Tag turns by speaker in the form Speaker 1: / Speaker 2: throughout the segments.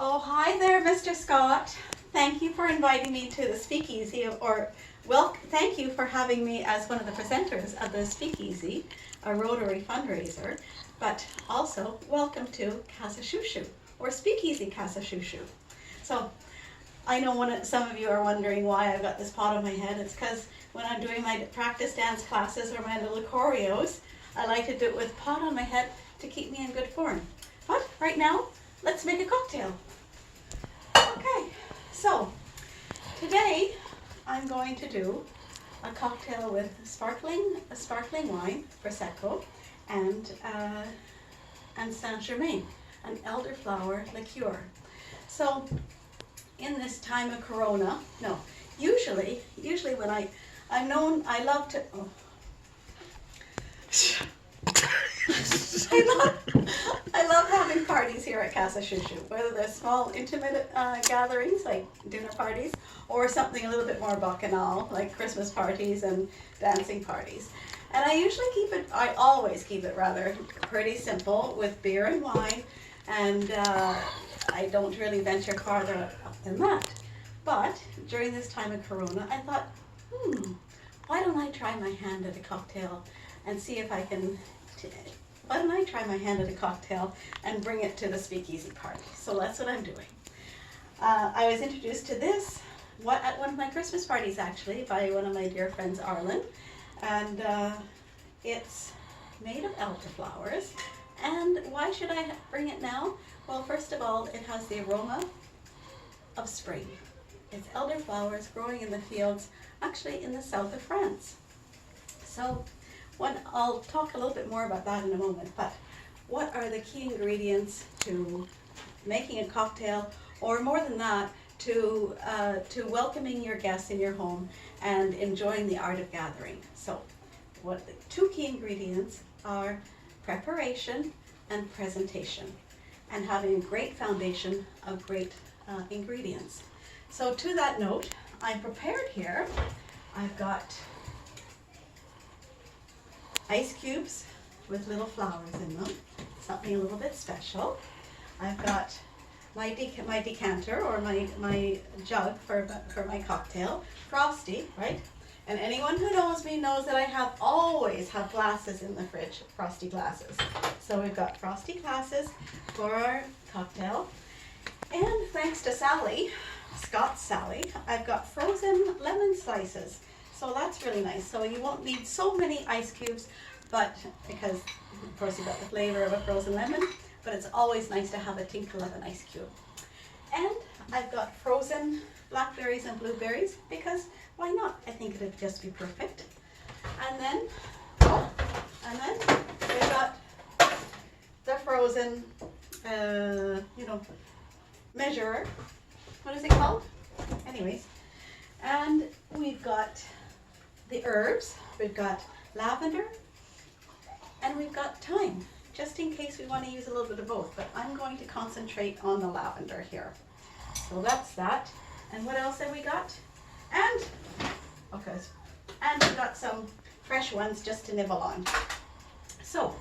Speaker 1: Oh, hi there, Mr. Scott. Thank you for inviting me to the Speakeasy, thank you for having me as one of the presenters of the Speakeasy, a Rotary fundraiser, but also welcome to Casa Shushu, or Speakeasy Casa Shushu. So, I know some of you are wondering why I've got this pot on my head. It's because when I'm doing my practice dance classes or my little choreos, I like to do it with pot on my head to keep me in good form. But right now, let's make a cocktail. Okay, so today I'm going to do a cocktail with sparkling wine, Prosecco, and Saint-Germain, an elderflower liqueur. So in this time of Corona, no, usually when I love to, oh. I love having parties here at Casa Shushu, whether they're small, intimate gatherings like dinner parties, or something a little bit more bacchanal like Christmas parties and dancing parties. And I always keep it rather pretty simple with beer and wine, and I don't really venture farther than that. But during this time of Corona, I thought, why don't I try my hand at a cocktail and see if I can. Why don't I try my hand at a cocktail and bring it to the Speakeasy party? So that's what I'm doing. I was introduced to this at one of my Christmas parties, actually, by one of my dear friends, Arlen. And it's made of elderflowers. And why should I bring it now? Well, first of all, it has the aroma of spring. It's elderflowers growing in the fields, actually in the south of France. So I'll talk a little bit more about that in a moment, but what are the key ingredients to making a cocktail, or more than that, to welcoming your guests in your home and enjoying the art of gathering? So what the two key ingredients are: preparation and presentation, and having a great foundation of great ingredients. So to that note, I prepared here, I've got ice cubes with little flowers in them, something a little bit special. I've got my decanter, or my jug for my cocktail, frosty, right? And anyone who knows me knows that I always have glasses in the fridge, frosty glasses. So we've got frosty glasses for our cocktail. And thanks to Sally, Scott's Sally, I've got frozen lemon slices. So that's really nice. So you won't need so many ice cubes, but because of course you've got the flavor of a frozen lemon, but it's always nice to have a tinkle of an ice cube. And I've got frozen blackberries and blueberries, because why not? I think it'd just be perfect. And then we've got the frozen, measurer. What is it called? Anyways, and we've got the herbs. We've got lavender, and we've got thyme, just in case we want to use a little bit of both, but I'm going to concentrate on the lavender here. So that's that. And what else have we got? And we've got some fresh ones just to nibble on. So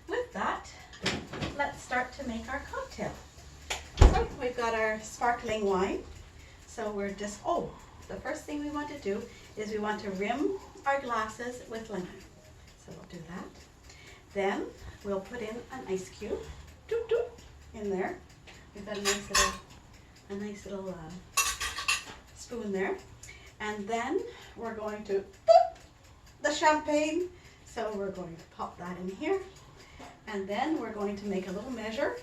Speaker 1: with that, let's start to make our cocktail. So we've got our sparkling wine. So the first thing we want to do is we want to rim our glasses with lemon. So we'll do that. Then we'll put in an ice cube, doop, doop, in there. We've got a nice little spoon there. And then we're going to boop, the champagne. So we're going to pop that in here. And then we're going to make a little measure.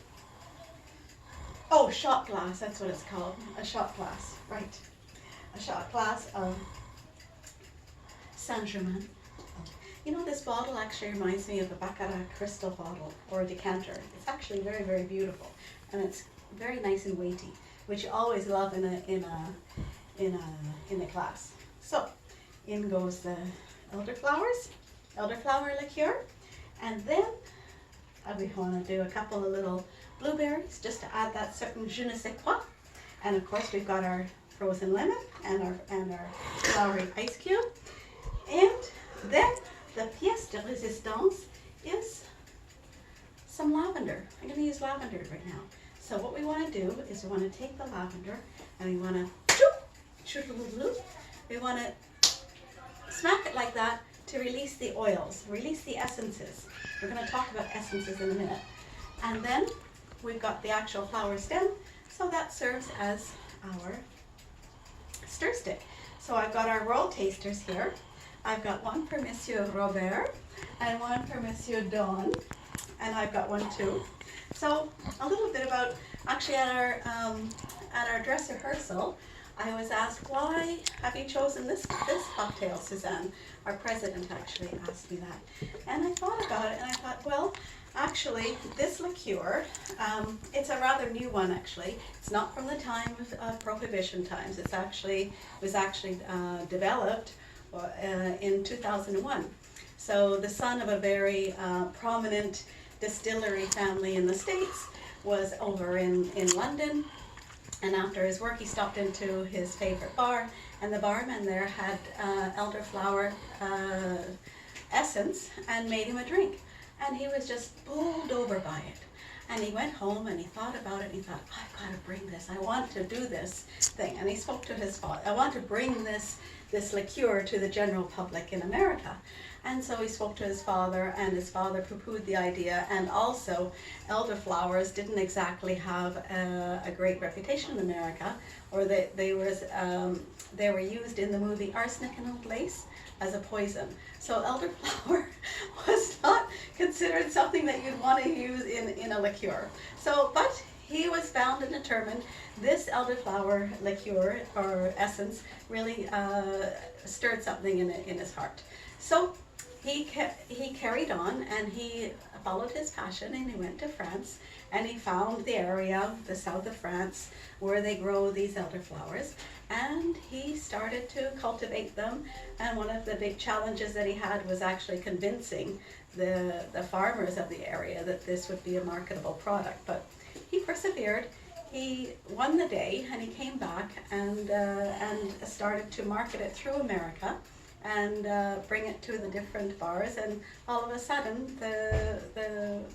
Speaker 1: Oh, shot glass, that's what it's called. A shot glass, right. A shot glass of Saint-Germain. You know, this bottle actually reminds me of a Baccarat crystal bottle, or a decanter. It's actually very, very beautiful, and it's very nice and weighty, which you always love in a glass. So in goes the elderflower liqueur, and then we want to do a couple of little blueberries just to add that certain je ne sais quoi. And of course we've got our frozen lemon and our floury ice cube. And then the pièce de résistance is some lavender. I'm going to use lavender right now. So what we want to do is we want to take the lavender and we want to smack it like that to release the oils, release the essences. We're going to talk about essences in a minute. And then we've got the actual flower stem, so that serves as our stir stick. So I've got our royal tasters here. I've got one for Monsieur Robert and one for Monsieur Don, and I've got one too. So a little bit about, actually at our dress rehearsal, I was asked, why have you chosen this cocktail, Suzanne? Our president actually asked me that. And I thought about it and I thought, well, actually this liqueur, it's a rather new one actually. It's not from the time of Prohibition times. It was actually developed in 2001. So the son of a very prominent distillery family in the States was over in London, and after his work he stopped into his favorite bar, and the barman there had elderflower essence and made him a drink, and he was just bowled over by it. And he went home and he thought about it and he thought, I've got to bring this, I want to do this thing. And he spoke to his father, I want to bring this liqueur to the general public in America. And so he spoke to his father, and his father poo-pooed the idea. And also, elderflowers didn't exactly have a great reputation in America, or they were used in the movie Arsenic and Old Lace as a poison. So elderflower was not considered something that you'd want to use in a liqueur. So, but he was found and determined this elderflower liqueur or essence really stirred something in his heart. So he carried on and he followed his passion, and he went to France and he found the area, the south of France, where they grow these elderflowers, and he started to cultivate them. And one of the big challenges that he had was actually convincing the farmers of the area that this would be a marketable product. But he persevered. He won the day, and he came back and started to market it through America and bring it to the different bars. And all of a sudden, the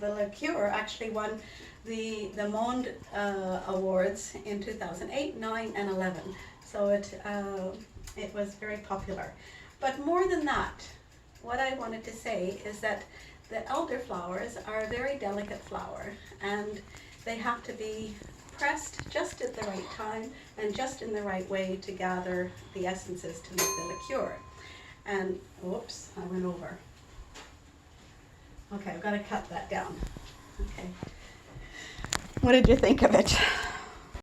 Speaker 1: liqueur actually won the Monde Awards in 2008, 9, and 11. So it was very popular. But more than that, what I wanted to say is that the elderflowers are a very delicate flower, and they have to be pressed just at the right time and just in the right way to gather the essences to make the liqueur. And whoops, I went over. Okay, I've got to cut that down. Okay. What did you think of it?